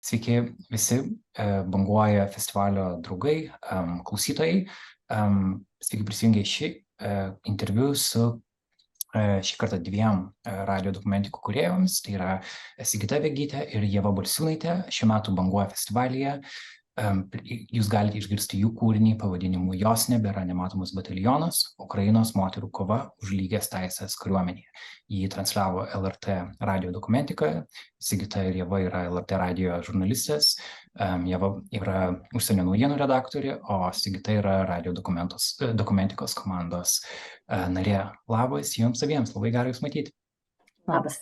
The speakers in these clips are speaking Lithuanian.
Sveiki visi Banguoja festivalio draugai, klausytojai. Sveiki prisijungę šį interviu su šį kartą dviem radio dokumentikų kūrėjoms. Tai yra Sigita Vegytė ir Ieva Balsiūnaitė. Šiuo metu Banguoja festivalyje. Jūs galite išgirsti jų kūrinį pavadinimu Jos nebėra nematomas batalionas – Ukrainos moterų kova už lygias teises kariuomenėje. Jį transliavo LRT radio dokumentikoje. Sigita ir Ieva yra LRT radio žurnalistės. Ieva yra užsienio naujienų redaktorė, o Sigita yra radio dokumentikos komandos narė. Labas jums abiems, labai gerai jūs matyti. Labas.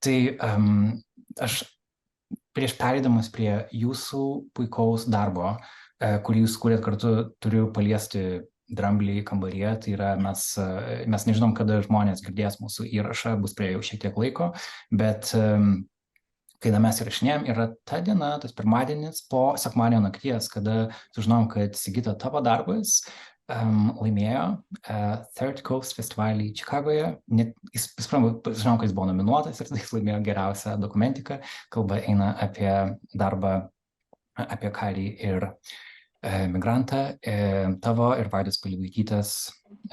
Tai aš prieš pereidamas prie jūsų puikaus darbo, kurį jūs kūrėt kartu, turiu paliesti dramblį kambaryje. Tai yra, mes nežinom, kada žmonės girdės mūsų įrašą, bus prie jau šiek tiek laiko, bet kai mes įrašinėjom, yra ta diena, tas pirmadienis po sekmadienio nakties, kada sužinom, kad Sigita, tavo darbas laimėjo Third Coast festivalį Čikagoje. Žinom, kad jis buvo nominuotas ir jis laimėjo geriausią dokumentiką. Kalba eina apie darbą apie karį ir migrantą. Tavo ir Vaidos Pilibaitytės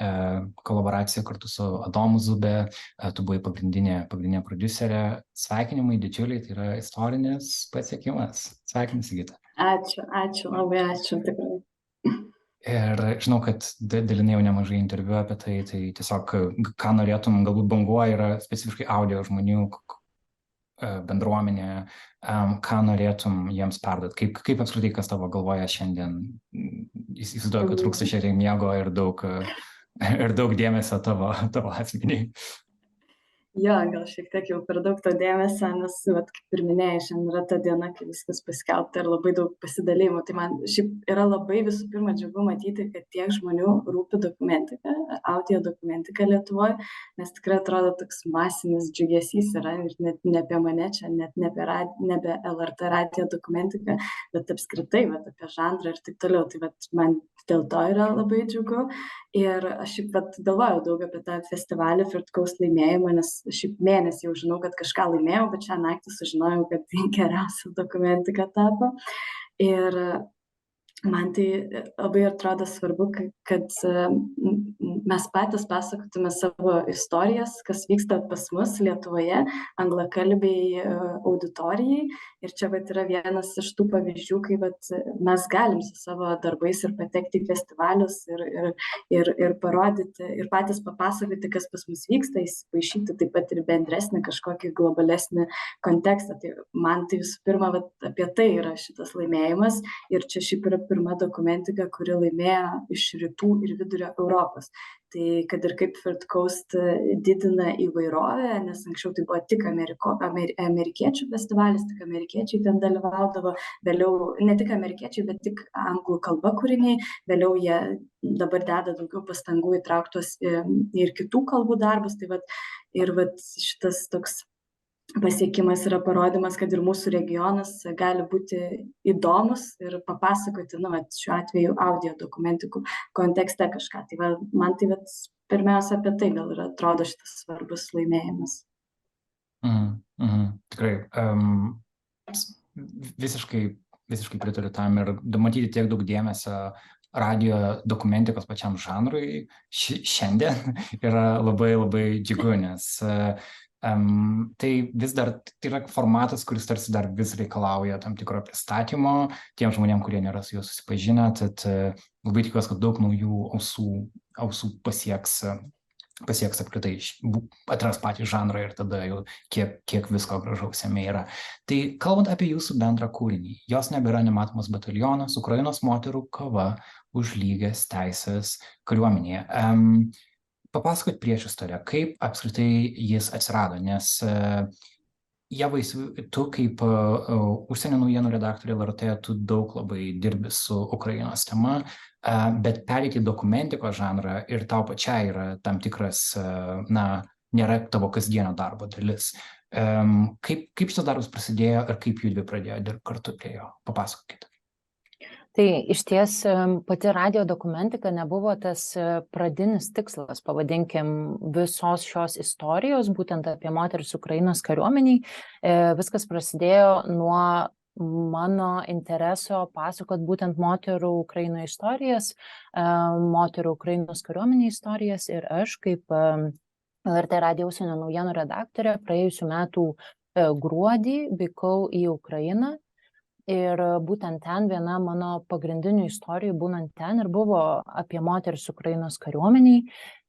kolaboracija kartu su Adomu Zube. Tu buvai pagrindinė prodiuserė. Sveikinimai didžiuliai, tai yra istorinis pasiekimas. Sveikinimai, Sigita. Ačiū, labai ačiū, tikrai. Ir žinau, kad dalinai jau nemažai interviu apie tai tiesiog, ką norėtum, galbūt Banguoja yra specifiškai audio žmonių bendruomenė, ką norėtum jiems perduoti, kaip apskritai, kas tavo galvoje šiandien, įsivaizduoju, kad trūksta šiek tiek miego ir daug dėmesio tavo asmeniai. Jo, gal šiek tiek jau per daug to dėmesio, nes, kaip ir minėjai, šiandien yra ta diena, kai viskas paskelbta ir labai daug pasidalymų. Tai man šiaip yra labai visų pirma džiugu matyti, kad tiek žmonių rūpi dokumentika, audio dokumentika Lietuvoje, nes tikrai atrodo toks masinis džiugesys yra ir net ne apie mane čia, net ne apie LRT radio dokumentiką, bet apskritai apie žanrą ir taip toliau. Tai man dėl to yra labai džiugu. Ir aš šiaip galvojau daug apie tą festivalį Third Coast laimėjimą, nes šiaip mėnesį jau žinau, kad kažką laimėjau, bet šią naktį sužinojau, kad geriausia dokumentika tapo. Ir man tai labai atrodo svarbu, kad mes patys pasakotume savo istorijas, kas vyksta pas mus Lietuvoje, anglakalbiai auditorijai. Ir čia yra vienas iš tų pavyzdžių, kai mes galim su savo darbais ir patekti į festivalius ir parodyti, ir patys papasakoti, kas pas mus vyksta, įsipaišyti taip pat ir bendresnį kažkokį globalesnį kontekstą. Tai man tai visų pirma apie tai yra šitas laimėjimas. Ir čia šiaip yra pirma dokumentika, kuri laimėjo iš rytų ir vidurio Europos. Tai kad ir kaip Third Coast didina įvairovę, nes anksčiau tai buvo tik amerikiečių festivalis, tik amerikiečiai ten dalyvaudavo, vėliau ne tik amerikiečiai, bet tik anglų kalba kūriniai, vėliau jie dabar deda daugiau pastangų įtrauktos ir kitų kalbų darbus. Tai šitas toks pasiekimas yra parodymas, kad ir mūsų regionas gali būti įdomus ir papasakoti, šiuo atveju audio dokumentikų kontekste kažką. Tai man tai pirmiausia apie tai gal ir atrodo šitas svarbus laimėjimas. Tikrai. Visiškai pritariu tam ir matyti tiek daug dėmesio radio dokumentikos pačiam žanrui šiandien yra labai, labai džiugu, nes tai vis dar tai yra formatas, kuris tarsi dar vis reikalauja tam tikro pristatymo tiem žmonėm, kurie nėra su juo susipažinę. Tad labai tikiuosi, kad daug naujų ausų pasieks apskritai, atras patį žanrą ir tada jau kiek visko gražaus jame yra. Tai kalbant apie jūsų bendrą kūrinį, Jos nebėra nematomas batalionas, Ukrainos moterų kova už lygias teises kariuomenėje. Papasakot priešistorę, kaip apskritai jis atsirado, nes Ieva, tu kaip užsienio naujienų redaktorė LRT, tu daug labai dirbi su Ukrainos tema, bet pereiti dokumentikos žanrą ir tau pačiai yra tam tikras, nėra tavo kasdienio darbo dalis. Kaip šitas darbas prasidėjo ir kaip judvi pradėjo dirbti kartu prie jo? Papasakokit. Tai iš ties pati radio dokumentika nebuvo tas pradinis tikslas, pavadinkim, visos šios istorijos, būtent apie moteris Ukrainos kariuomeniai. Viskas prasidėjo nuo mano intereso pasakot būtent moterų Ukrainoje istorijas, moterų Ukrainos kariuomeniai istorijas, ir aš kaip LRT radijo užsienio naujienų redaktorė praėjusių metų gruodį vykau į Ukrainą. Ir būtent ten viena mano pagrindinių istorijų būnant ten ir buvo apie moteris Ukrainos kariuomeniai.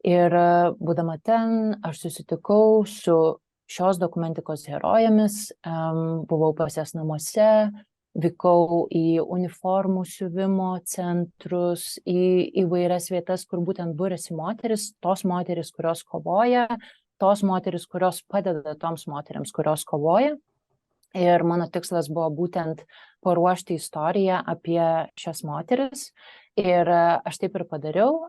Ir būdama ten aš susitikau su šios dokumentikos herojėmis, buvau pas jas namuose, vykau į uniformų siuvimo centrus, į įvairias vietas, kur būtent būrėsi moteris, tos moteris, kurios kovoja, tos moteris, kurios padeda toms moteriams, kurios kovoja. Ir mano tikslas buvo būtent paruošti istoriją apie šias moteris. Ir aš taip ir padariau.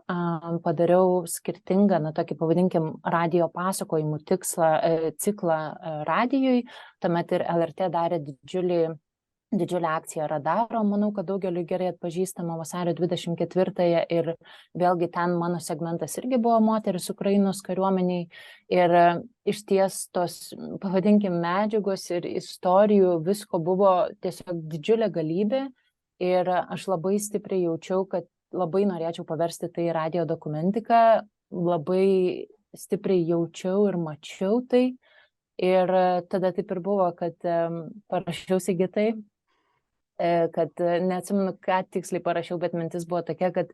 Padariau skirtingą, tokį pavadinkim, radio pasakojimų ciklą radijui. Tuomet ir LRT darė didžiulę akciją Radaro, manau, kad daugeliui gerai atpažįstama vasario 24-ąją, ir vėlgi ten mano segmentas irgi buvo moteris Ukrainos kariuomeniai. Ir iš ties tos, pavadinkim, medžiagos ir istorijų, visko buvo tiesiog didžiulė galybė, ir aš labai stipriai jaučiau, kad labai norėčiau paversti tai radio dokumentiką, labai stipriai jaučiau ir mačiau tai. Ir tada taip ir buvo, kad parašiau Sigitai, kad neatsimenu, ką tiksliai parašiau, bet mintis buvo tokia, kad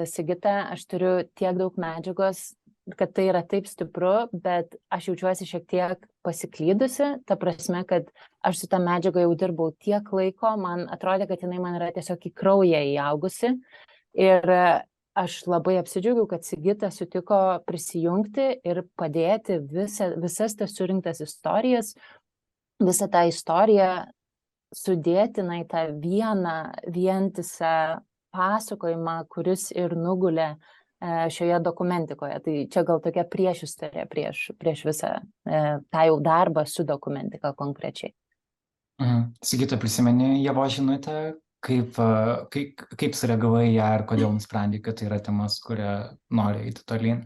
Sigita, aš turiu tiek daug medžiagos, kad tai yra taip stipru, bet aš jaučiuosi šiek tiek pasiklydusi, ta prasme, kad aš su ta medžiaga jau dirbau tiek laiko, man atrodė, kad jinai man yra tiesiog į kraują įaugusi. Ir aš labai apsidžiaugiau, kad Sigita sutiko prisijungti ir padėti visas tas surinktas istorijas, visą tą istoriją sudėti į tą vieną vientisą pasakojimą, kuris ir nugulė šioje dokumentikoje. Tai čia gal tokia priešistorė prieš visą tą jau darbą su dokumentika konkrečiai. Sigita, prisimeni Ievos žinutę? Kaip sureagavai ją ir kodėl nusprendei, kad tai yra temas, kurią nori eiti tolyn?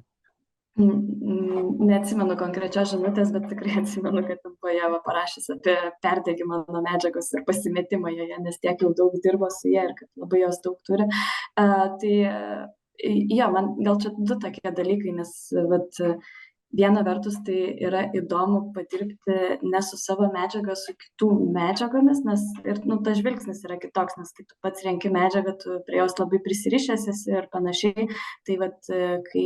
Neatsimenu konkrečios žinutės, bet tikrai atsimenu, kad buvo Ieva parašęs apie perdegimą nuo medžiagos ir pasimetimą joje, nes tiek jau daug dirbo su ja ir kad labai jos daug turi. Man gal čia du tokie dalykai, nes viena vertus tai yra įdomu padirbti ne su savo medžiaga, su kitų medžiagomis, nes ir tas žvilgsnis yra kitoks, nes kai tu pats renki medžiagą, tu prie jos labai prisirišęs esi ir panašiai. Tai kai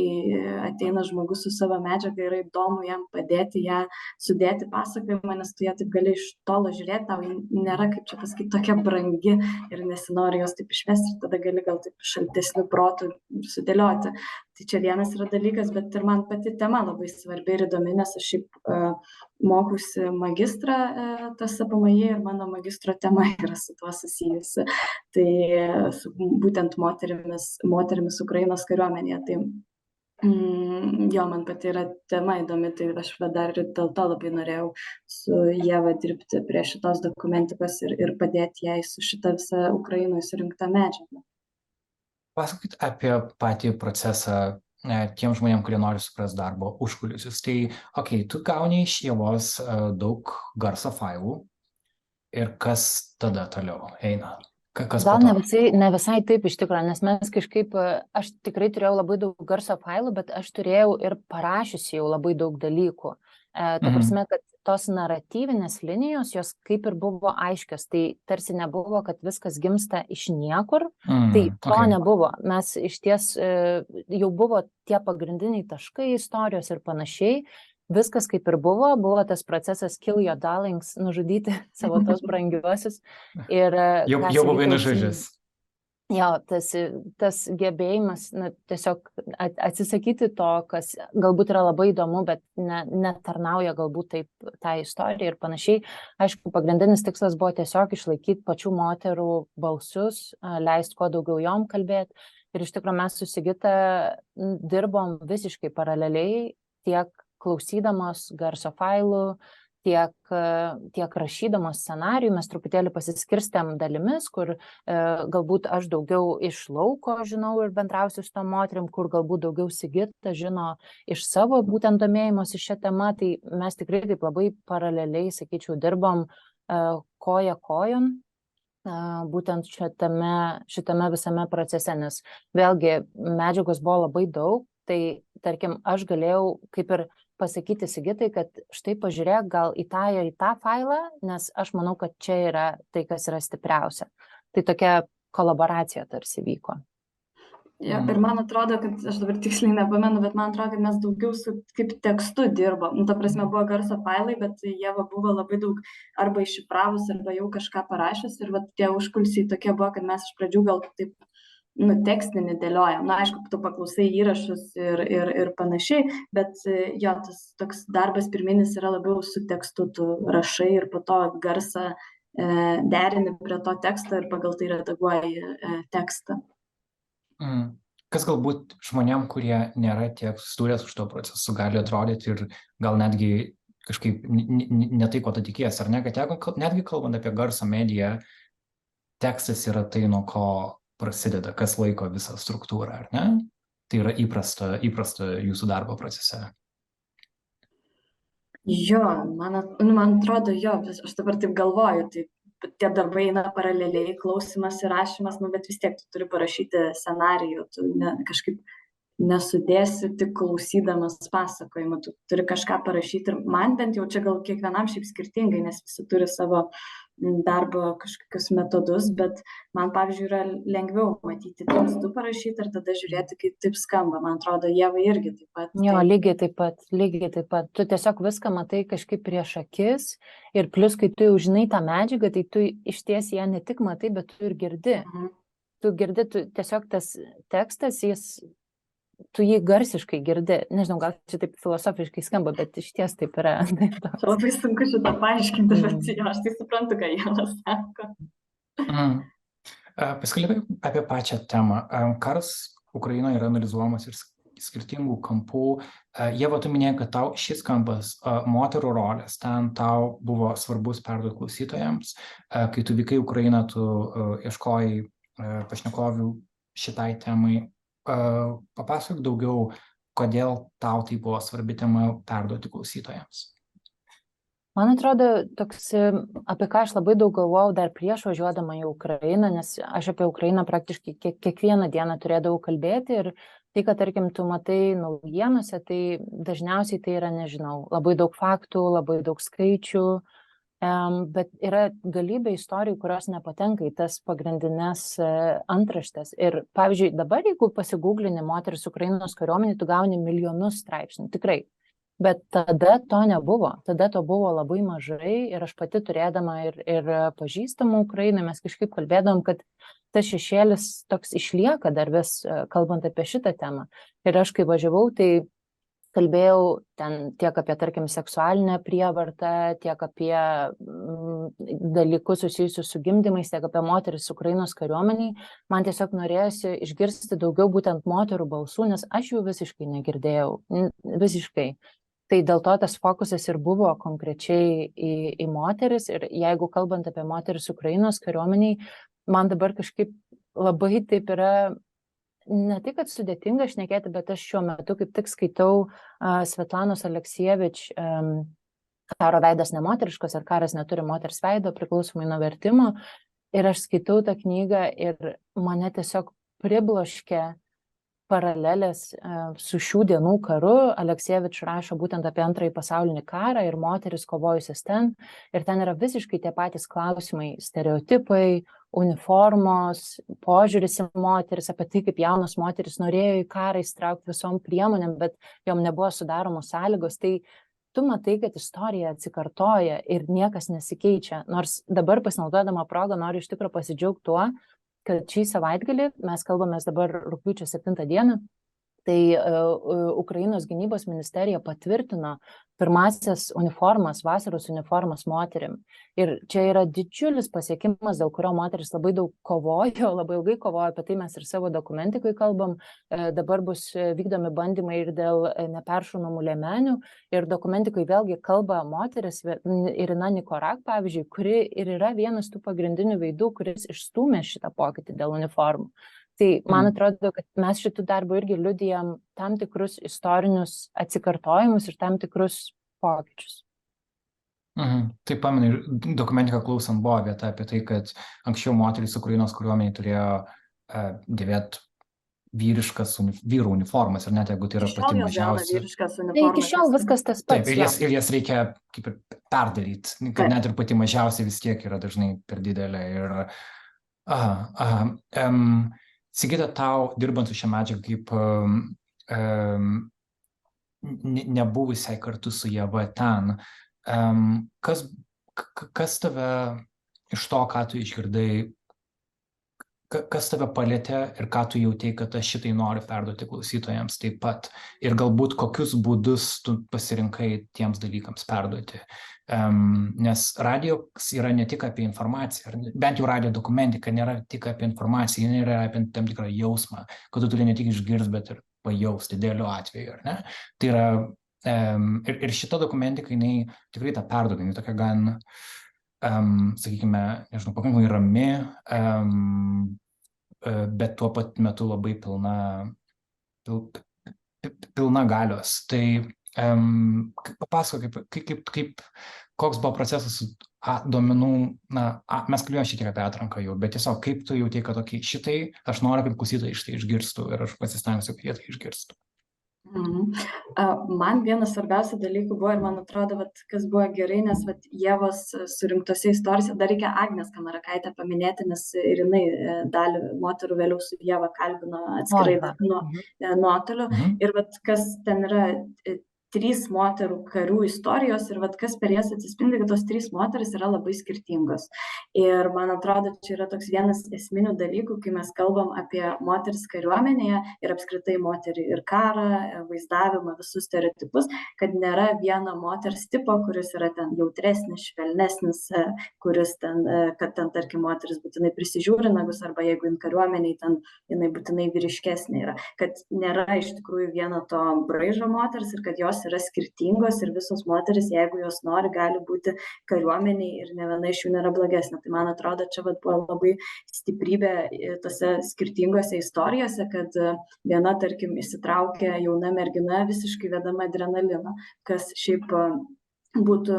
ateina žmogus su savo medžiaga, yra įdomu jam padėti ją sudėti pasakojimą, nes tu ją taip gali iš tolo žiūrėti, tau nėra, kaip čia pasakyti, tokia brangi ir nesinori jos taip išvesti, ir tada gali gal taip šaltesnių protų sudėlioti. Tai čia vienas yra dalykas, bet ir man pati tema labai svarbi ir įdomi, nes aš šiaip mokusi magistrą TSPMI ir mano magistro tema yra su tuo susijusi. Tai būtent moterimis Ukrainos kariuomenėje. Tai man pati yra tema įdomi, tai aš dar ir dėl to labai norėjau su Ieva dirbti prie šitos dokumentikos ir padėti jai su šita visa Ukrainoje surinkta medžiaga. Pasakokit apie patį procesą tiem žmonėm, kurie nori suprasti darbo užkulisius. Tai, tu gauni iš Ievos daug garso failų ir kas tada toliau eina? Gal ne visai taip iš tikrųjų, nes mes kažkaip, aš tikrai turėjau labai daug garso failų, bet aš turėjau ir parašiusi jau labai daug dalykų. Ta prasme, kad tos naratyvinės linijos, jos kaip ir buvo aiškios, tai tarsi nebuvo, kad viskas gimsta iš niekur, tai to nebuvo. Mes iš ties jau buvo tie pagrindiniai taškai istorijos ir panašiai, viskas kaip ir buvo tas procesas kill your darlings, nužudyti savo tos brangiuosius. Jau buvai nužudžius. Jo, tas gebėjimas tiesiog atsisakyti to, kas galbūt yra labai įdomu, bet netarnauja galbūt taip tą istoriją ir panašiai. Aišku, pagrindinis tikslas buvo tiesiog išlaikyti pačių moterų balsus, leisti kuo daugiau jom kalbėti. Ir iš tikrųjų mes su Sigita dirbom visiškai paraleliai, tiek klausydamos garso failų, tiek rašydamos scenarijų mes truputėlį pasiskirstėm dalimis, kur galbūt aš daugiau iš lauko žinau ir bendrausiu su tom moterim, kur galbūt daugiau Sigita žino iš savo būtent domėjimosi šią temą, tai mes tikrai taip labai paraleliai, sakyčiau, dirbom koja kojon būtent šitame visame procese, nes vėlgi medžiagos buvo labai daug, tai tarkim aš galėjau kaip ir pasakyti Sigitai, kad štai pažiūrėk gal į tą failą, nes aš manau, kad čia yra tai, kas yra stipriausia. Tai tokia kolaboracija tarsi vyko. Ja, ir man atrodo, kad aš dabar tiksliai nepamenu, bet man atrodo, kad mes daugiau su kaip tekstu dirbom. Ta prasme buvo garso failai, bet Ieva buvo labai daug arba iššifravus, arba jau kažką parašęs. Ir tie užkulisiai tokie buvo, kad mes iš pradžių gal taip tekstinį dėliojam. Na, aišku, tu paklausai įrašus ir panašiai, bet jo, tas toks darbas pirminis yra labiau su tekstu, tu rašai ir po to garsą derini prie to teksto ir pagal tai redaguoji tekstą. Kas galbūt žmonėm, kurie nėra tiek susidūrę su šito procesu, gali atrodyti ir gal netgi kažkaip ne tai, ko tu tikiesi, ar ne, kad netgi kalbant apie garso mediją, tekstas yra tai, nuo ko prasideda, kas laiko visą struktūrą, ar ne? Tai yra įprasta jūsų darbo procese. Jo, man atrodo, jo, aš dabar taip galvoju, tai tie darbai eina paraleliai, klausimas ir rašymas, bet vis tiek tu turi parašyti scenarijų, tu kažkaip nesudėsi tik klausydamas pasakojimą, tu turi kažką parašyti ir man bent jau čia gal kiekvienam šiaip skirtingai, nes visi turi savo darbo kažkokius metodus, bet man, pavyzdžiui, yra lengviau matyti tekstu parašyti ir tada žiūrėti, kaip taip skamba. Man atrodo, Ieva irgi taip pat. Jo, lygiai taip pat. Tu tiesiog viską matai kažkaip prieš akis ir plus, kai tu jau žinai tą medžiagą, tai tu iš ties ją ne tik matai, bet tu ir girdi. Tu girdi, tiesiog tas tekstas, tu jį garsiškai girdi. Nežinau, gal čia taip filosofiškai skamba, bet iš ties taip yra. Labai sunku šitą paaiškinti, bet aš tai suprantu, ką Ieva sako. Pasikalbėkime apie pačią temą. Karas Ukrainoje yra analizuojamas ir skirtingų kampų. Ieva, tu minėjai, kad tau šis kampas, moterų rolės, ten tau buvo svarbus perduoti klausytojams. Kai tu vykai į Ukrainą, tu ieškojai pašnekovių šitai temai. Papasakok daugiau, kodėl tau tai buvo svarbi tema perduoti klausytojams. Man atrodo, toks, apie ką aš labai daug galvojau dar prieš važiuodama į Ukrainą, nes aš apie Ukrainą praktiškai kiekvieną dieną turėdavau kalbėti ir tai, kad, tarkim, tu matai naujienose, tai dažniausiai tai yra, nežinau, labai daug faktų, labai daug skaičių, bet yra galybė istorijų, kurios nepatenka į tas pagrindinės antraštės. Ir, pavyzdžiui, dabar, jeigu pasigūglini moteris Ukrainos kariuomenė, tu gauni milijonus straipsnių, tikrai. Bet tada to nebuvo, tada to buvo labai mažai ir aš pati turėdama ir pažįstamų Ukrainai, mes kažkaip kalbėdavom, kad tas šešėlis toks išlieka dar vis, kalbant apie šitą temą. Ir aš, kai važiavau, tai kalbėjau ten tiek apie, tarkim, seksualinę prievartą, tiek apie dalykus susijusius su gimdymais, tiek apie moteris Ukrainos kariuomeniai. Man tiesiog norėjosi išgirsti daugiau būtent moterų balsų, nes aš jų visiškai negirdėjau, visiškai. Tai dėl to tas fokusas ir buvo konkrečiai į moteris. Ir jeigu kalbant apie moteris Ukrainos kariuomeniai, man dabar kažkaip labai taip yra, ne tik, kad sudėtinga šnekėti, bet aš šiuo metu kaip tik skaitau Svetlanos Aleksijevič Karo veidas nemoteriškas ar karas neturi moters veido, priklausomai nuo vertimo. Ir aš skaitau tą knygą ir mane tiesiog pribloškė paralelės su šių dienų karu. Aleksijevič rašo būtent apie Antrąjį pasaulinį karą ir moteris kovojusias ten. Ir ten yra visiškai tie patys klausimai, stereotipai, uniformos, požiūris į moteris, apie tai, kaip jaunos moteris norėjo į karą įstraukti visom priemonėm, bet jom nebuvo sudaromos sąlygos. Tai tu matai, kad istorija atsikartoja ir niekas nesikeičia. Nors dabar pasinaudodama progą noriu iš tikrųjų pasidžiaugti tuo, kad šį savaitgalį, mes kalbamės dabar rugpjūčio 7 dieną, Tai Ukrainos gynybos ministerija patvirtino pirmasias uniformas, vasaros uniformas moterim. Ir čia yra didžiulis pasiekimas, dėl kurio moteris labai daug kovojo, labai ilgai kovojo, apie tai mes ir savo dokumentikui kalbam. Dabar bus vykdomi bandymai ir dėl neperšaunamų liemenių. Ir dokumentikui vėlgi kalba moteris, Irina Nikorak, pavyzdžiui, kuri ir yra vienas tų pagrindinių veidų, kuris išstūmė šitą pokytį dėl uniformų. Tai man atrodo, kad mes šitų darbų irgi liudijam tam tikrus istorinius atsikartojimus ir tam tikrus pokyčius. Taip pamenu, ir dokumentiką klausant buvo vieta apie tai, kad anksčiau moterys Ukrainos kariuomenėje turėjo dėvėti vyriškas vyrų uniformas, ir net jeigu tai yra pati mažiausia. Tai iki šiol viskas tas pats. Taip, ir jas reikia kaip ir perdaryti, kad net ir pati mažiausia vis tiek yra dažnai per didelė. Sigita, tau, dirbant su šią medžiagą, kaip nebuvusiai kartu su Ieva ten, kas tave iš to, ką tu išgirdai, kas tave palėtė ir ką tu jautei, kad aš šitai noriu perduoti klausytojams taip pat, ir galbūt kokius būdus tu pasirinkai tiems dalykams perduoti. Nes radio yra ne tik apie informaciją, bent jau radio dokumentika nėra tik apie informaciją, jinai yra apie tam tikrą jausmą, kad tu turi ne tik išgirsti, bet ir pajausti idealiu atveju, ar ne? Tai yra, ir šita dokumentika, jinai tikrai tą perduoda, jinai tokia gan, sakykime, nežinau, pakankamai rami, bet tuo pat metu labai pilna galios. Tai papasakok, koks buvo procesas su duomenų, mes kalbėjome šiek tiek apie atranką jau, bet tiesiog kaip tu jautei, kad šitai, aš noriu, kad klausytojai šitai išgirstų ir aš pasistengsiu, kad jie tai išgirstų. Man vienas svarbiausių dalykų buvo, ir man atrodo, kas buvo gerai, nes Ievos surinktose istorijose, dar reikia Agnės Kamarakaitę paminėti, nes ir jinai dalį moterų vėliau su Ieva kalbino atskirai nuotoliu. Ir kas ten yra 3 moterų karių istorijos ir kas per jas atsispindi, kad tos 3 moteris yra labai skirtingos. Ir man atrodo, čia yra toks vienas esminių dalykų, kai mes kalbam apie moteris kariuomenėje ir apskritai moterį ir karą, vaizdavimą, visus stereotipus, kad nėra vieno moters tipo, kuris yra ten jautresnis, švelnesnis, kuris ten, kad ten, tarkim, moteris būtinai prisižiūri nagus, arba jeigu kariuomeniai ten jinai būtinai vyriškesnė yra. Kad nėra iš tikrųjų vieno to braižo moters ir kad jos yra skirtingos ir visos moteris, jeigu jos nori, gali būti kariuomeniai ir ne viena iš jų nėra blogesnė. Tai man atrodo, čia buvo labai stiprybė tose skirtingose istorijose, kad viena, tarkim, įsitraukia jauna mergina visiškai vedama adrenalino, kas šiaip būtų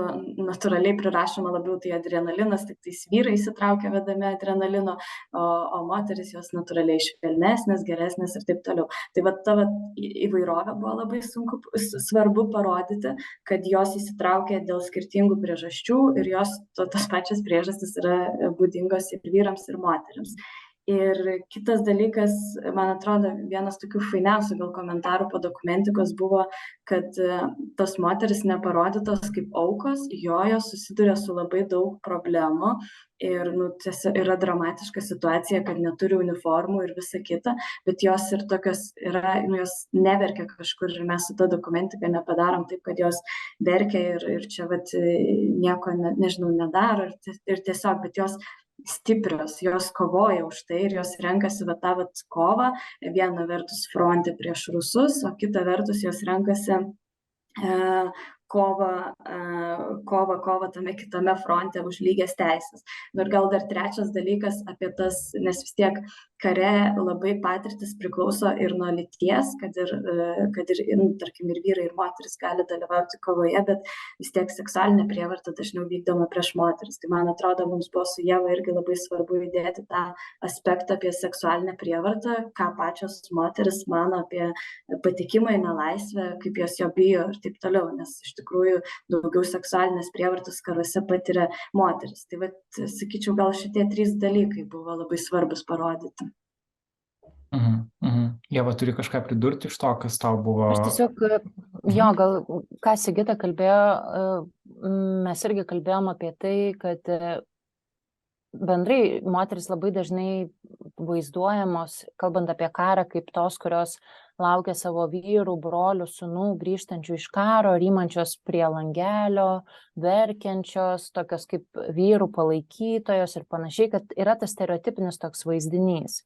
natūraliai prirašoma labiau, tai adrenalinas, tik tais vyrai įsitraukia vedami adrenalino, o moteris jos natūraliai švelnesnės, geresnės ir taip toliau. Tai ta įvairovė buvo labai svarbu parodyti, kad jos įsitraukia dėl skirtingų priežasčių ir jos tos pačios priežastys yra būdingos ir vyrams, ir moteriams. Ir kitas dalykas, man atrodo, vienas tokių fainiausių gal komentarų po dokumentikos buvo, kad tos moteris neparodytos kaip aukos, jos susiduria su labai daug problemų ir yra dramatiška situacija, kad neturi uniformų ir visa kita, bet jos ir tokios yra, jos neverkia kažkur ir mes su ta dokumentika nepadarom taip, kad jos verkia ir čia nieko, nežinau, nedaro ir tiesiog, bet jos stiprios, jos kovoja už tai ir jos renkasi tą kovą, viena vertus fronte prieš rusus, o kita vertus jos renkasi kovą tame kitame fronte už lygias teisės. Ir gal dar trečias dalykas apie tas, nes vis tiek kare labai patirtis priklauso ir nuo lyties, kad ir tarkim, ir vyrai, ir moteris gali dalyvauti kovoje, bet vis tiek seksualinė prievarta dažniau vykdoma prieš moteris. Tai man atrodo, mums buvo su Ieva irgi labai svarbu įdėti tą aspektą apie seksualinę prievartą, ką pačios moteris mano apie patekimą į nelaisvę, kaip jos jo bijo ir taip toliau, nes iš tikrųjų daugiau seksualinės prievartos karuose patiria moteris. Tai sakyčiau, gal šitie 3 dalykai buvo labai svarbus parodyti. Ieva, turi kažką pridurti iš to, kas tau buvo? Aš tiesiog, gal ką Sigita kalbėjo, mes irgi kalbėjom apie tai, kad bendrai moteris labai dažnai vaizduojamos, kalbant apie karą, kaip tos, kurios laukia savo vyrų, brolių, sūnų, grįžtančių iš karo, rymančios prie langelio, verkiančios, tokios kaip vyrų palaikytojos ir panašiai, kad yra tas stereotipinis toks vaizdinys.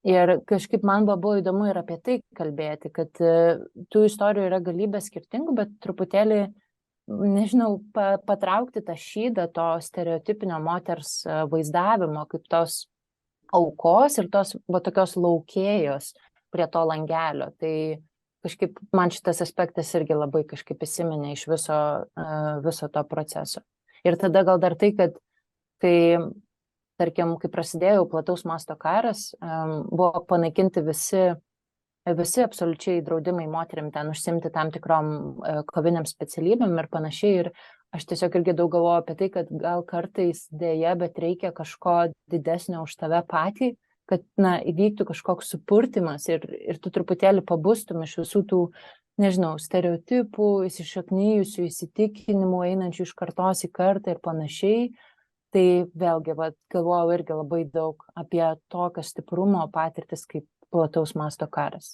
Ir kažkaip man buvo įdomu ir apie tai kalbėti, kad tų istorijų yra galybė skirtingų, bet truputėlį, nežinau, patraukti tą šydą to stereotipinio moters vaizdavimo, kaip tos aukos ir tos tokios laukėjos prie to langelio. Tai kažkaip man šitas aspektas irgi labai kažkaip įsiminė iš viso to proceso. Ir tada gal dar tai, kad tarkim, kai prasidėjo plataus masto karas, buvo panaikinti visi absoliučiai draudimai moterim ten užsimti tam tikrom koviniam specialybėm ir panašiai. Ir aš tiesiog irgi daug galvoju apie tai, kad gal kartais dėja, bet reikia kažko didesnio už tave patį, kad įvyktų kažkoks supurtimas ir tu truputėlį pabustum iš visų tų, nežinau, stereotipų, įsišaknyjusių įsitikinimų, einančių iš kartos į kartą ir panašiai. Tai vėlgi, galvojau irgi labai daug apie tokio stiprumo patirtis kaip plataus masto karas.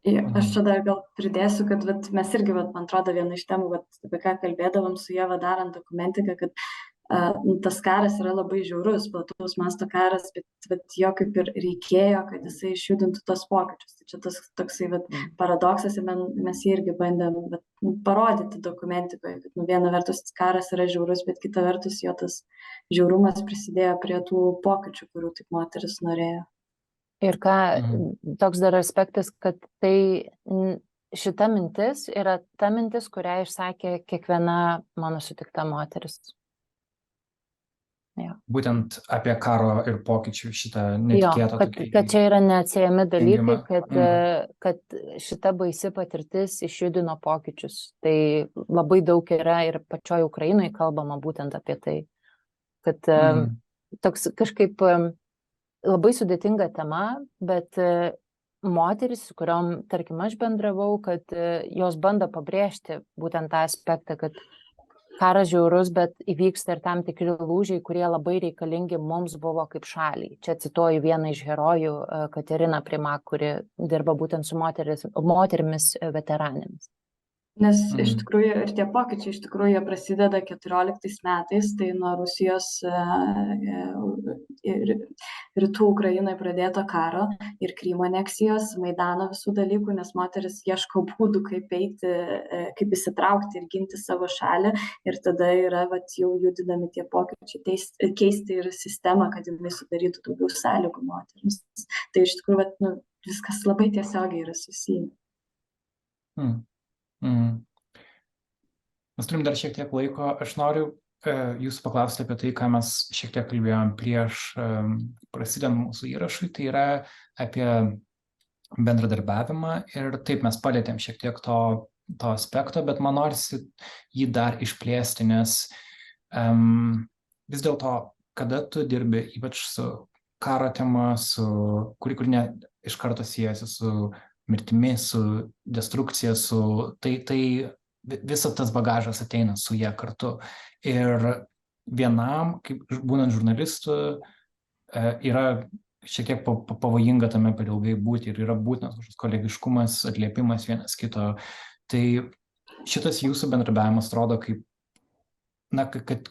Aš čia dar gal pridėsiu, kad mes irgi, man atrodo, viena iš temų, apie ką kalbėdavom su Ieva darant dokumentiką, kad tas karas yra labai žiaurus, plataus masto karas, bet jo kaip ir reikėjo, kad jisai išjudintų tos pokyčius. Tai čia tas toksai paradoksas ir mes jį irgi bandėm parodyti dokumentikoje, kad viena vertus karas yra žiaurus, bet kita vertus jo tas žiaurumas prisidėjo prie tų pokyčių, kurių taip moteris norėjo. Ir toks dar aspektas, kad šita mintis yra ta mintis, kurią išsakė kiekviena mano sutikta moteris. Ja. Būtent apie karo ir pokyčių šitą netikėtą. Kad čia yra neatsiejami dalykai, kad šita baisi patirtis išjudino pokyčius. Tai labai daug yra ir pačioj Ukrainoje kalbama būtent apie tai. Kad toks kažkaip labai sudėtinga tema, bet moteris, su kuriom, tarkim, aš bendravau, kad jos bando pabrėžti būtent tą aspektą, kad karas žiaurus, bet įvyksta ir tam tikri lūžiai, kurie labai reikalingi mums buvo kaip šaliai. Čia cituoju vieną iš herojų, Kateriną Primak, kuri dirba būtent su moterimis veteranėmis. Nes iš tikrųjų ir tie pokyčiai iš tikrųjų prasideda 14 metais, tai nuo Rusijos rytų Ukrainoje pradėto karo ir Krymo aneksijos, Maidano visų dalykų, nes moteris ieško būdų, kaip eiti, kaip įsitraukti ir ginti savo šalį. Ir tada yra jau judinami tie pokyčiai, keisti ir sistemą, kad jinai sudarytų daugiau sąlygų moterims. Tai iš tikrųjų viskas labai tiesiogiai yra susiję. Mes turim dar šiek tiek laiko. Aš noriu jūsų paklausti apie tai, ką mes šiek tiek kalbėjom prieš prasidedant mūsų įrašui. Tai yra apie bendradarbiavimą ir taip mes palėtėm šiek tiek to aspekto, bet man norisi jį dar išplėsti, nes vis dėlto, kada tu dirbi ypač su karo tema, kuri ne iš karto siejasi su mirtimi, su destrukcija, tai visas tas bagažas ateina su jie kartu. Ir vienam, kaip būnant žurnalistu, yra šiek tiek pavojinga tame per ilgai būti ir yra būtinas kažkoks kolegiškumas, atliepimas vienas kito. Tai šitas jūsų bendradarbiavimas atrodo kaip,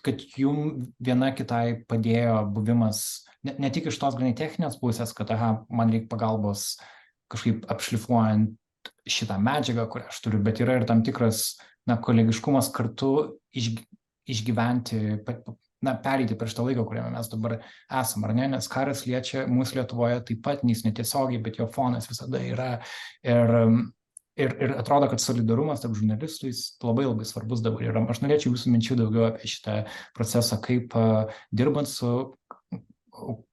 kad jum viena kitai padėjo buvimas, ne tik iš tos granai techninės pusės, kad man reikia pagalbos kažkaip apšlifuojant šitą medžiagą, kurią aš turiu, bet yra ir tam tikras kolegiškumas kartu išgyventi, pereiti per šitą laiką, kuriame mes dabar esam, ar ne? Nes karas liečia mūsų Lietuvoje taip pat, nes netiesiogiai, bet jo fonas visada yra. Ir atrodo, kad solidarumas tarp žurnalistų jis labai labai svarbus dabar yra. Aš norėčiau jūsų minčių daugiau apie šitą procesą, kaip dirbant su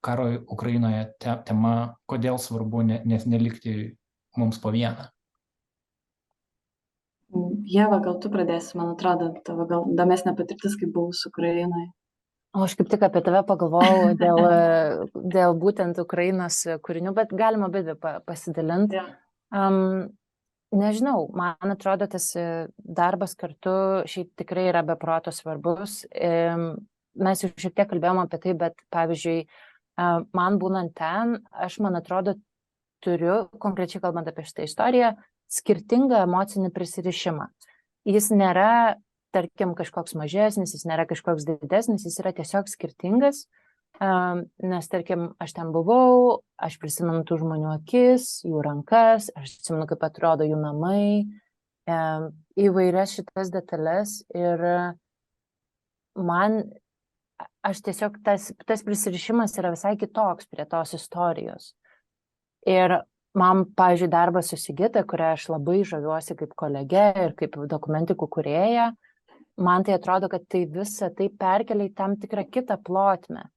karo Ukrainoje tema, kodėl svarbu nelikti mums po vieną. Ieva, gal tu pradėsi, man atrodo, tavo gal įdomesnė patirtis, kaip buvus Ukrainoje. O aš kaip tik apie tave pagalvojau dėl būtent Ukrainos kūrinių, bet galima pasidalinti. Nežinau, man atrodo, tas darbas kartu šiaip tikrai yra be proto svarbus. Mes jau šiek tiek kalbėjom apie tai, bet pavyzdžiui, man būnant ten, man atrodo, turiu, konkrečiai kalbant apie šitą istoriją, skirtingą emocinį prisirišimą. Jis nėra, tarkim, kažkoks mažesnis, jis nėra kažkoks didesnis, jis yra tiesiog skirtingas, nes, tarkim, aš ten buvau, aš prisimenu tų žmonių akis, jų rankas, aš atsimenu, kaip atrodo jų namai, įvairias šitas detalės ir aš tiesiog, tas prisirišimas yra visai kitoks prie tos istorijos. Ir man, pavyzdžiui, darbas su Sigita, kurią aš labai žaviuosi kaip kolege ir kaip dokumentikų kūrėja, man tai atrodo, kad tai visą tai perkelia į tam tikrą kitą plotmę.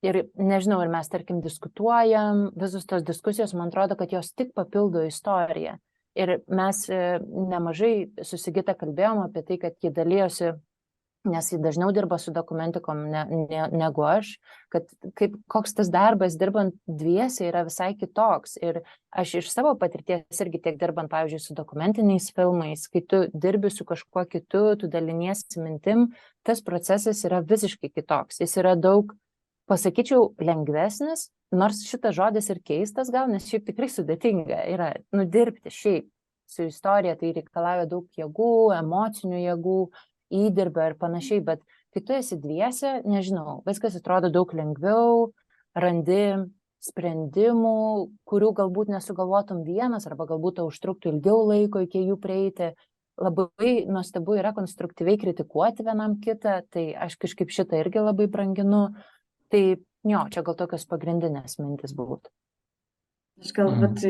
Ir nežinau, ir mes, tarkim, diskutuojam, visus tos diskusijos, man atrodo, kad jos tik papildo istoriją. Ir mes nemažai su Sigita kalbėjom apie tai, kad ji dalyjosi, nes jis dažniau dirba su dokumentikom negu aš, kad koks tas darbas dirbant dviese yra visai kitoks. Ir aš iš savo patirties irgi tiek dirbant, pavyzdžiui, su dokumentiniais filmais, kai tu dirbi su kažkuo kitu, tu daliniesi mintim, tas procesas yra visiškai kitoks. Jis yra daug, pasakyčiau, lengvesnis, nors šitas žodis ir keistas gal, nes šiaip tikrai sudėtinga yra nudirbti šiaip su istorija, tai reikalauja daug jėgų, emocinių jėgų, įdirbio ir panašiai, bet kai tu esi dviese, nežinau, viskas atrodo daug lengviau, randi sprendimų, kurių galbūt nesugalvotum vienas, arba galbūt tau užtruktų ilgiau laiko iki jų prieiti. Labai nuostabu yra konstruktyviai kritikuoti vienam kitą, tai aš kažkaip šitą irgi labai branginu. Tai jo, čia gal tokios pagrindinės mintis būtų. Aš gal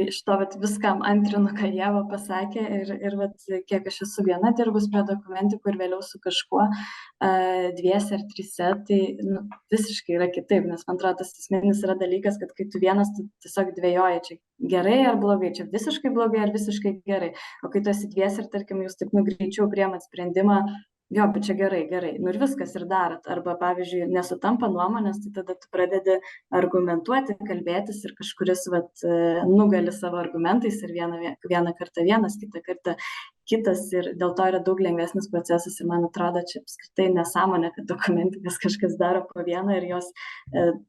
šito viskam antrinu, ką Ieva pasakė ir kiek aš esu viena dirbus prie dokumentikų ir vėliau su kažkuo dviese ar trise, tai visiškai yra kitaip, nes man atrodo, tas esminis yra dalykas, kad kai tu vienas, tu tiesiog dvejoji, čia gerai ar blogai, čia visiškai blogai ar visiškai gerai, o kai tu esi dviese ir, tarkim, jūs taip greičiau priimat sprendimą, jo, bet čia gerai, ir viskas ir darot. Arba, pavyzdžiui, nesutampa nuomonės, tai tada tu pradedi argumentuoti, kalbėtis ir kažkuris nugali savo argumentais ir vieną kartą vienas, kitą kartą kitas ir dėl to yra daug lengvesnis procesas ir man atrodo, čia apskritai nesąmonė, kad dokumentikas kažkas daro po vieną ir jos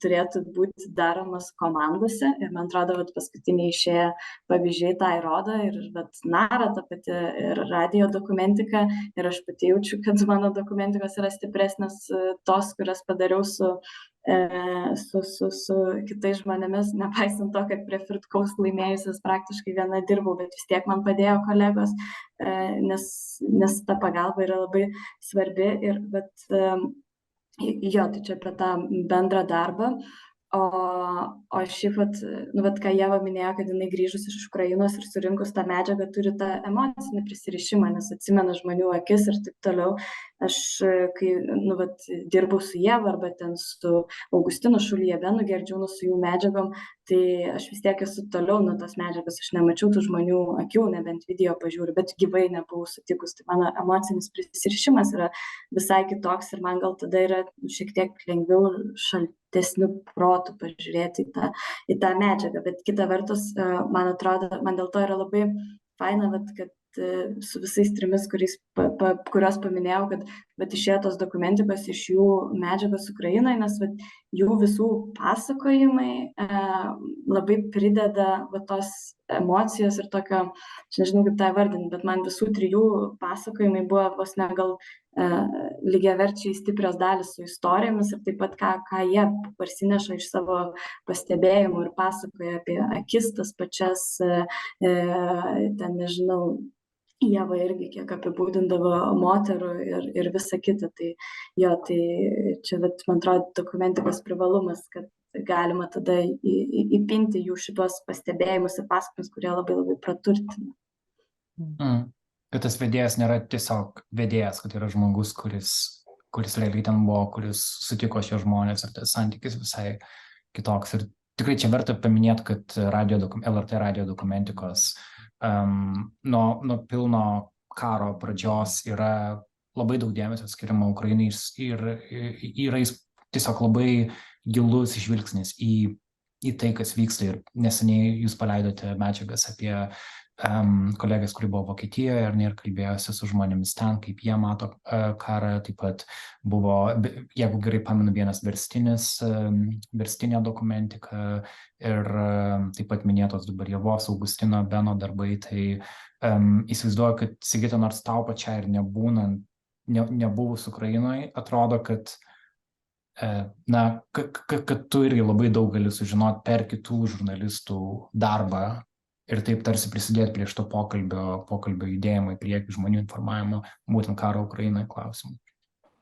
turėtų būti daromas komandose ir man atrodo, paskutiniai išėję pavyzdžiai tą įrodo ir Nara ta pati ir radio dokumentika ir aš pati jaučiu, kad mano dokumentikos yra stipresnės tos, kurias padariau su kitais žmonėmis, nepaisant to, kad prie Firtkaus laimėjusias praktiškai viena dirbau, bet vis tiek man padėjo kolegos, nes ta pagalba yra labai svarbi ir tai čia apie tą bendrą darbą. O šiaip, ką Ieva minėjo, kad jinai grįžus iš Ukrainos ir surinkus tą medžiagą turi tą emocinį prisirišimą, nes atsimena žmonių akis ir taip toliau. Aš, kai dirbau su Ieva arba ten su Augustinu Šulijevenu Gerdžiūnu su jų medžiagom, tai aš vis tiek esu toliau nuo tos medžiagos, aš nemačiau tų žmonių akių, nebent video pažiūriu, bet gyvai nebuvau sutikus, tai mano emocinis prisirišimas yra visai kitoks ir man gal tada yra šiek tiek lengviau šaltesniu protu pažiūrėti į tą medžiagą, bet kita vertus, man atrodo, man dėl to yra labai faina, kad su visais trimis, kurios paminėjau, kad išėjo tos dokumentikos iš jų medžiagos Ukrainoje, nes jų visų pasakojimai labai prideda tos emocijos ir tokio, aš nežinau kaip tą vardinti, bet man visų trijų pasakojimai buvo vos ne gal lygiaverčiai stiprios dalis su istorijomis ir taip pat ką jie parsineša iš savo pastebėjimų ir pasakoja apie akis tas pačias, ten nežinau, Ieva irgi kiek apibūdindavo moterų ir visa kita. Tai čia, man atrodo, dokumentikos privalumas, kad galima tada įpinti jų šitos pastebėjimus ir pasakojimus, kurie labai labai praturtina. Kad tas vedėjas nėra tiesiog vedėjas, kad yra žmogus, kuris realiai ten buvo, kuris sutiko šie žmonės ir tas santykis visai kitoks. Ir tikrai čia verta paminėti, kad LRT radio dokumentikos nuo pilno karo pradžios yra labai daug dėmesio skiriama Ukrainai ir yra tiesiog labai gilus žvilgsnis į tai, kas vyksta. Ir neseniai jūs paleidote medžiagas apie kolegės, kuri buvo Vokietijoje ir kalbėjosi su žmonėmis ten, kaip jie mato karą. Taip pat buvo, jeigu gerai pamenu, vienas verstinė dokumentika ir taip pat minėtos dabar Ievos Augustino Beno darbai. Tai įsivaizduoju, kad Sigita, nors tau pačiai ir nebuvus Ukrainoje, atrodo, kad kad tu irgi labai daug gali sužinoti per kitų žurnalistų darbą ir taip tarsi prisidėti prie šito pokalbio judėjimo į priekį, žmonių informavimo būtent karo Ukrainoje klausimų.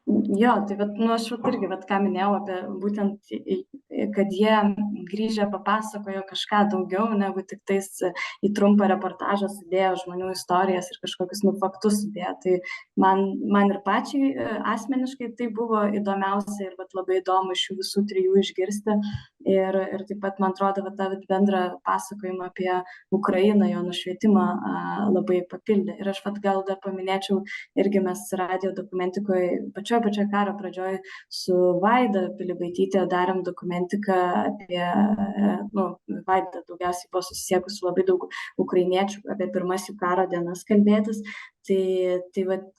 Jo, tai aš irgi, ką minėjau apie būtent, kad jie grįžę papasakojo kažką daugiau, negu tik tais į trumpą reportažą sudėjo žmonių istorijas ir kažkokius faktus sudėjo. Tai man ir pačiai asmeniškai tai buvo įdomiausia ir labai įdomu iš jų visų trijų išgirsti. Ir taip pat, man atrodo, tą bendrą pasakojimą apie Ukrainą, jo nušvietimą labai papildė. Ir aš gal dar paminėčiau, irgi mes radijo dokumentikoje pačioj karo pradžioj su Vaida Pilibaitytė darėm dokumentiką apie, Vaida daugiausiai buvo susisiekus su labai daug ukrainiečių, apie pirmas jų karo dienas kalbėtis. Tai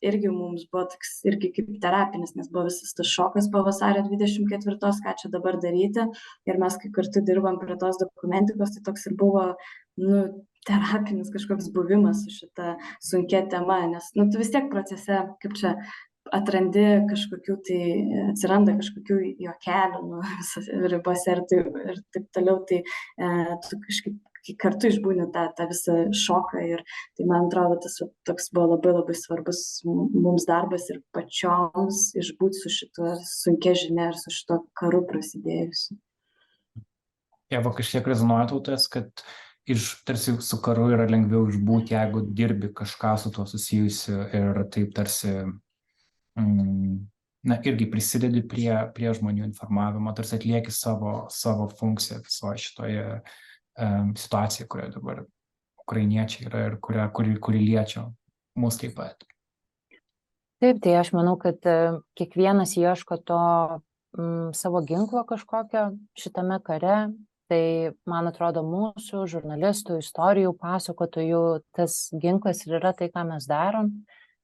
irgi mums buvo toks irgi kaip terapinis, nes buvo visas tas šokas po vasario 24, ką čia dabar daryti. Ir mes, kai kartu dirbam prie tos dokumentikos, tai toks ir buvo, terapinis kažkoks buvimas su šita sunkia tema, nes, tu vis tiek procese, kaip čia, atrandi kažkokių, tai atsiranda kažkokių juokelių visose ribose ir taip toliau, tai tu kažkaip kartu išbūni tą visą šoką ir tai, man atrodo, tas toks buvo labai labai svarbus mums darbas ir pačioms išbūti su šituo sunkia žinia ir su šito karu prasidėjusiu. Ieva, kažkiek rezonuoja tau tas, kad tarsi su karu yra lengviau išbūti, jeigu dirbi kažką su tuo susijusiu ir taip tarsi irgi prisidedi prie žmonių informavimo, tarsi atlieki savo funkciją visoje šitoje situacijoje, kurioje dabar ukrainiečiai yra ir kuri liečia mus taip pat. Taip, tai aš manau, kad kiekvienas ieško to savo ginklo kažkokio šitame kare. Tai, man atrodo, mūsų žurnalistų, istorijų pasakotojų tas ginklas ir yra tai, ką mes darom.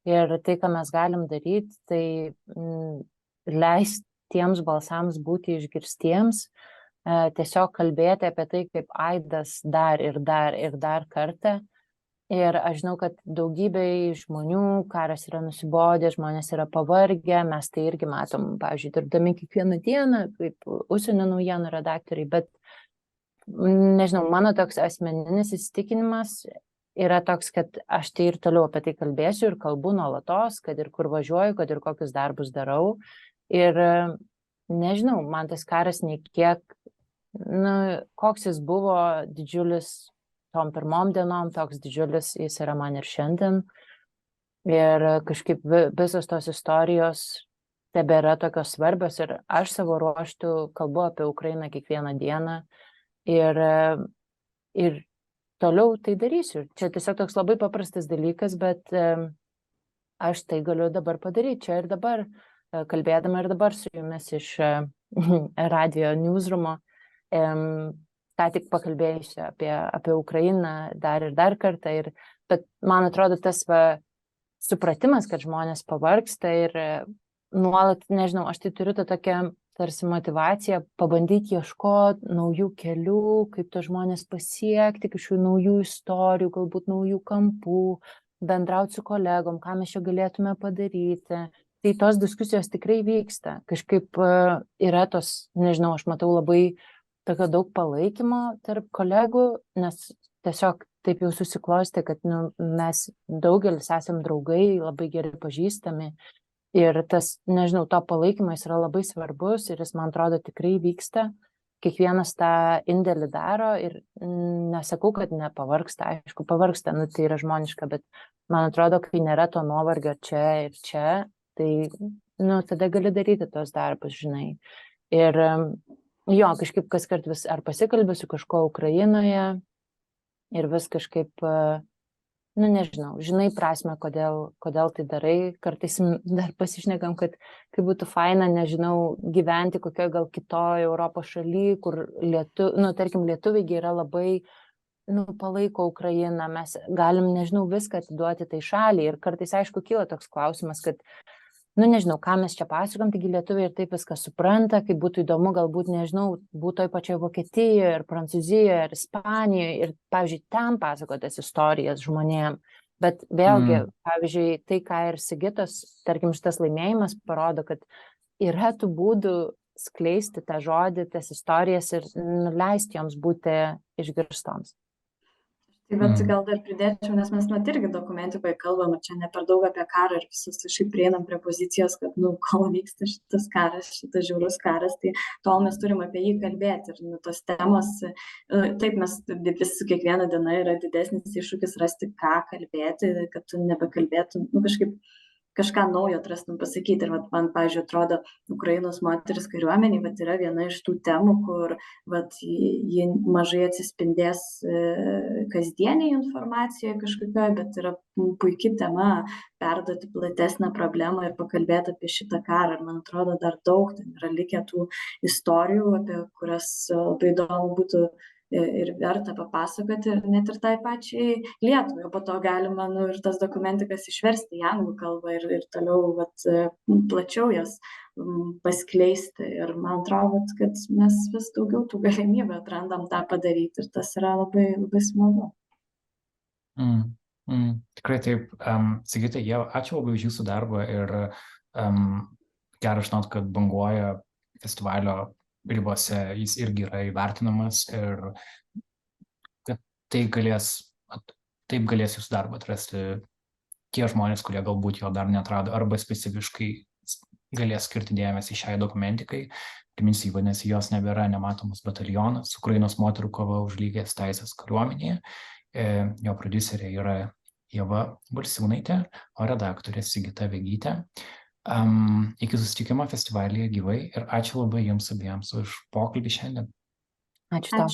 Ir tai, ką mes galim daryti, tai leisti tiems balsams būti išgirstiems, tiesiog kalbėti apie tai, kaip aidas dar ir dar kartą. Ir aš žinau, kad daugybei žmonių karas yra nusibodę, žmonės yra pavargę, mes tai irgi matom, pavyzdžiui, dirbdami kiekvieną dieną, kaip užsienio naujienų redaktoriai, bet, nežinau, mano toks asmeninis įsitikinimas yra toks, kad aš tai ir toliau apie tai kalbėsiu ir kalbu nuolatos, kad ir kur važiuoju, kad ir kokius darbus darau. Ir nežinau, man tas karas nei kiek, koks jis buvo didžiulis tom pirmom dienom, toks didžiulis jis yra man ir šiandien. Ir kažkaip visos tos istorijos tebėra tokios svarbios ir aš savo ruožtu kalbu apie Ukrainą kiekvieną dieną ir toliau tai darysiu. Čia tiesiog toks labai paprastas dalykas, bet aš tai galiu dabar padaryti čia ir dabar, kalbėdama ir dabar su jumis iš radio newsroomo, ką tik pakalbėjusi apie Ukrainą dar ir dar kartą. Bet man atrodo tas supratimas, kad žmonės pavargsta ir nuolat, nežinau, aš tai turiu tą tokią tarsi motivacija pabandyti ieškoti naujų kelių, kaip tos žmonės pasiekti, kažkokių naujų istorijų, galbūt naujų kampų, bendrauti su kolegom, ką mes čia galėtume padaryti. Tai tos diskusijos tikrai vyksta. Kažkaip yra tos, nežinau, aš matau labai tokio daug palaikymo tarp kolegų, nes tiesiog taip jau susiklosti, kad mes daugelis esam draugai, labai gerai pažįstami. Ir tas, nežinau, to palaikymas yra labai svarbus ir jis, man atrodo, tikrai vyksta. Kiekvienas tą indėlį daro ir nesakau, kad nepavargsta, aišku, pavargsta, tai yra žmoniška, bet man atrodo, kai nėra to nuovargio čia ir čia, tai, tada gali daryti tos darbus, žinai. Ir jo, kažkaip kaskart vis ar pasikalbė su kažko Ukrainoje ir vis kažkaip nežinau, žinai prasme, kodėl tai darai. Kartais dar pasišnekam, kad kaip būtų faina, nežinau, gyventi kokioje gal kitoje Europos šalyje, kur tarkim, lietuviai yra labai palaiko Ukrainą, mes galim, nežinau, viską atiduoti tai šaliai. Ir kartais, aišku, kyla toks klausimas, kad, nežinau, ką mes čia pasakojam, taigi lietuviai ir taip viską supranta, kaip būtų įdomu, galbūt, nežinau, būtų toj pačioje Vokietijoje, ir Prancūzijoje, ir Ispanijoje, ir, pavyzdžiui, ten pasakotas istorijas žmonėm. Bet vėlgi, pavyzdžiui, tai, ką ir Sigitos, tarkim, šitas laimėjimas parodo, kad yra tų būdų skleisti tą žodį, tas istorijas ir leisti joms būti išgirstoms. Tai bet gal dar pridėčiau, nes mes irgi dokumentikoje kalbam, čia ne per daug apie karą ir visus šiaip prieinam prie pozicijos, kad, kol vyksta šitas karas, šitas žiaurus karas, tai tol mes turim apie jį kalbėti. Ir tos temos, taip mes vis kiekvieną dieną yra didesnis iššūkis rasti, ką kalbėti, kad tu nebekalbėtum, kažką naujo atrastum pasakyti. Ir man, pavyzdžiui, atrodo, Ukrainos moteris kariuomeniai yra viena iš tų temų, kur ji mažai atsispindės kasdieniai informacijoje kažkokioje, bet yra puikia tema perduoti platesnę problemą ir pakalbėti apie šitą karą. Ir man atrodo, dar daug ten yra likę tų istorijų, apie kurias labai įdomu būtų ir verta papasakoti, ir net ir tai pačiai Lietuvai. O po to galima ir tas dokumentikas išversti į anglų kalbą ir toliau plačiau jas paskleisti. Ir man atrodo, kad mes vis daugiau tų galimybių atrandam tą padaryti, ir tas yra labai, labai smagu. Tikrai taip. Sigita, ačiū labai už jūsų darbą, ir gerai žinot, kad Banguoja festivalio ribose jis irgi yra įvertinamas, ir kad taip galės jūsų darbą atrasti tie žmonės, kurie galbūt jo dar neatrado, arba specifiškai galės skirti dėmesį šiai dokumentikai. Priminsiu, vadinasi, Jos nebėra nematomas batalionas, Ukrainos moterų kova už lygias teisės kariuomenėje. Jo prodiuserė yra Ieva Balsiūnaitė, o redaktorė Sigita Vegytė. Iki susitikimo festivalyje gyvai, ir ačiū labai jums abiems už pokalbį šiandien. Ačiū tau.